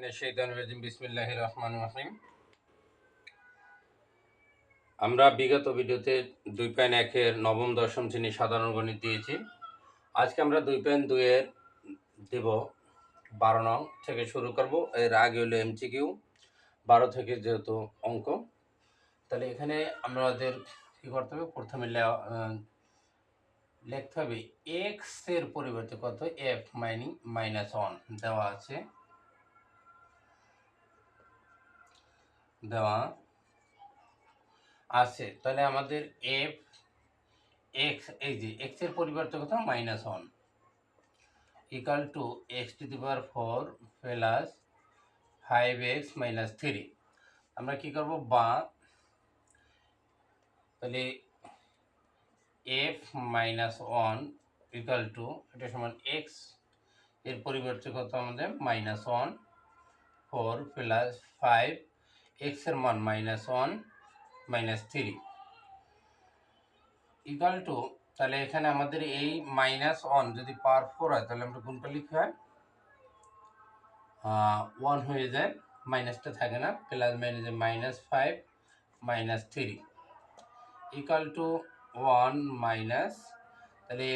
মিনাশ শাইতানির রাজিম বিসমিল্লাহির রহমানির রহিম। আমরা বিগত ভিডিওতে 2.1 এর নবম দশম শ্রেণী সাধারণ গণিত দিয়েছি। আজকে আমরা 2.2 এর দেব 12 নং থেকে শুরু করব। এর আগে হলো এমসিকিউ 12 থেকে যেহেতু অঙ্ক, তাহলে এখানে আমাদের কি করতে হবে, প্রথমে লিখতে হবে এক্স এর পরিবর্তে কত এফ -1 দেওয়া আছে, তাহলে আমাদের এফ এক্স, এই যে এক্স এর পরিবর্তে কত -1 equal to x⁴ plus 5x - 3। আমরা কি করব, বা তাহলে f -1 ইকাল টু এটা সমান x এর পরিবর্তে কত আমাদের -1 4 প্লাস 5 x এর মান -1 -3 ইকাল টু, তাহলে এখানে আমাদের এই -1 যদি পাওয়ার 4 হয় তাহলে আমরা গুণ করলে কি হয়, 1 হয়ে যায়, মাইনাসটা থাকে না, প্লাস মাইনাসে -5 -3 ইকাল টু 1 মাইনাস, তাহলে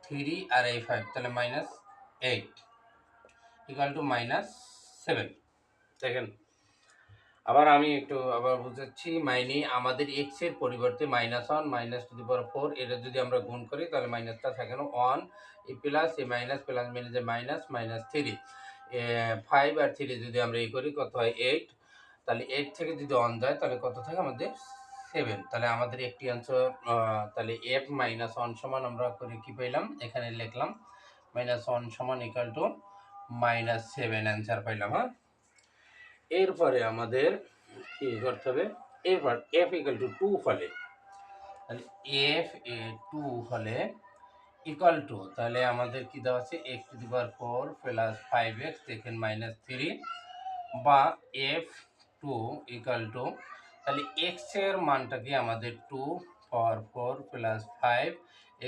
3 আর এই 5 তাহলে -8 ইকাল টু -7। দেখেন আবার আমি একটু বুঝাচ্ছি, আমাদের এক্স এর পরিবর্তে -1 -4 এটা যদি আমরা গুণ করি তাহলে মাইনাসটা থাকে না, 1 এই প্লাস এই মাইনাস, প্লাস মাইনাসে -3 5 আর 3 যদি আমরা করি কত হয় 8, তাহলে 8 থেকে যদি 1 যায় তাহলে কত থাকে আমাদের 7। তাহলে আমাদের একটি অ্যান্সার, তাহলে f -1 সমান আমরা করে কি পেলাম, এখানে লিখলাম -1 সমান ইকাল টু -7 অ্যান্সার পাইলাম। হ্যাঁ, এরপরে আমাদের কি করতে হবে, এরপর f = 2 হলে, তাহলে f 2 হলে ইকাল টু, তাহলে আমাদের কি দেওয়া আছে x⁴ প্লাস 5x দেখেন -3, বা f2 ইকাল টু, তাহলে x এর মানটা কি আমাদের 2 পাওয়ার 4 প্লাস 5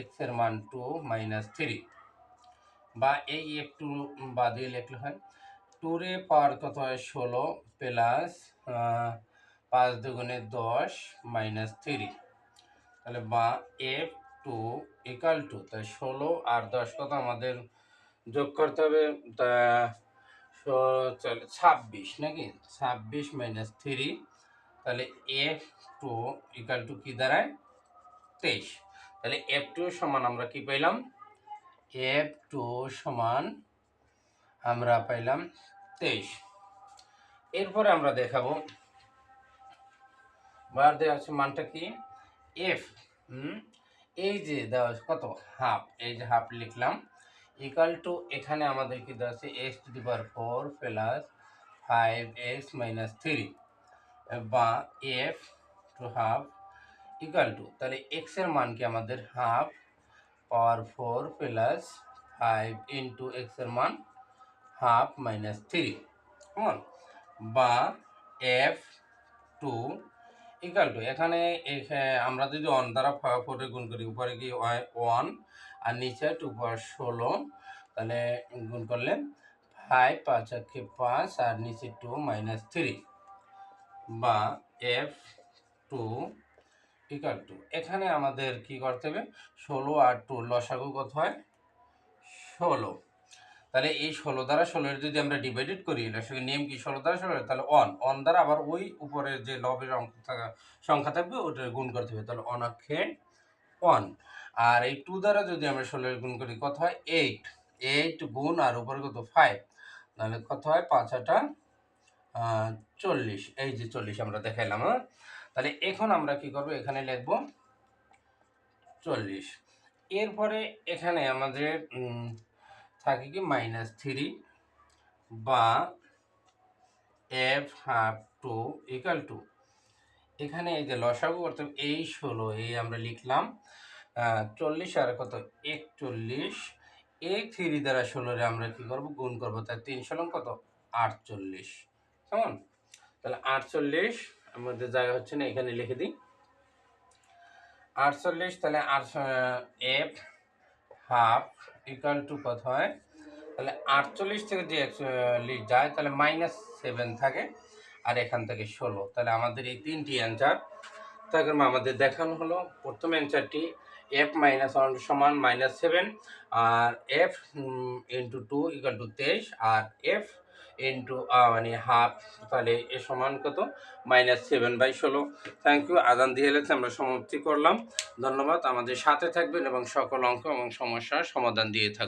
x এর মান 2 -3, বা এই f2 বাদ দিয়ে লিখলে হয় 2 রে পাওয়ার কত হয় 16 প্লাস 5 দুগুণে 10 -3, তাহলে বা f2 ইকাল টু, তাই 16 আর 10 কত আমাদের যোগ করতে হবে, তা 26 নাকি, 26 - 3, তাহলে f2 ইকাল টু কি দাঁড়ায় 23। তাহলে f2 সমান আমরা কি পাইলাম, f2 সমান আমরা পাইলাম 23। এরপরে আমরা দেখাবো বার দেওয়া আছে মানটা কি f, এই যে দেওয়া আছে কত হাফ, এই যে হাফ লিখলাম ইকাল টু, এখানে আমাদের কি দেওয়া আছে x⁴ প্লাস 5x - 3, বা f2 হাফ ইকাল টু, তাহলে x এর মান কি আমাদের হাফ পাওয়ার 4 প্লাস 5 ইন্টু x এর মান হাফ -3, বা f2 ইকাল টু, এখানে আমরা যদি 1 দ্বারা 4 গুণ করি, উপরে কি হয় 1 আর নিচে 2 × 16, তাহলে গুণ করলে 5 5 × 5 আর নিচে 2 -3, বা f2 ইকাল টু, এখানে আমাদের কি করতে হবে 16 আর 2 লসাগু কত হয় 16, তাহলে এই 16 দ্বারা 16 যদি আমরা ডিভাইডেড করি, লসাগু নিয়ম কি 16 দ্বারা 16, তাহলে 1 দ্বারা আবার ওই উপরে যে লবের সংখ্যা থাকবে ওটা গুণ করতে হবে, তাহলে 1 অক্ষে 1, আর এই 2 দ্বারা যদি আমরা 16 গুণ করি কত হয় 8 গুণ আর উপরে কত 5, তাহলে কত হয় 5 8 40, এই যে 40 আমরা দেখাইলাম। তাহলে এখন আমরা কি করব, এখানে লিখব 40। এরপরে এখানে আমাদের থাকে কি -3, বা f2 ইকাল টু, এখানে এই যে লসাগু করতে এই 16, এই আমরা লিখলাম 40 আর কত 41, এই 3 দ্বারা 16 আমরা কি করব গুণ করব, তাই 3 16 কত 48, কেমন, তাহলে 48 আমাদের জায়গা হচ্ছে না, এখানে লিখে দিই 48, তাহলে f হাফ ইকাল টু কত হয় তাহলে 48 থেকে যে 41 যায় তাহলে -7 থাকে, আর এখান থেকে 16। তাহলে আমাদের এই তিনটি অ্যান্সার তাহলে আমাদের দেখানো হলো। প্রথম অ্যান্সারটি f-1 সমান -7, আর f ইন্টু 2 ইকুয়াল টু 23, আর f ইন্টু মানে হাফ, তাহলে এ সমান কত? -7/16। Thank you. আজান দিয়ে এলেছে, আমরা সমাপ্তি করলাম। ধন্যবাদ। আমাদের সাথে থাকবেন এবং সকল অঙ্ক এবং সমস্যার সমাধান দিয়ে থাকবেন।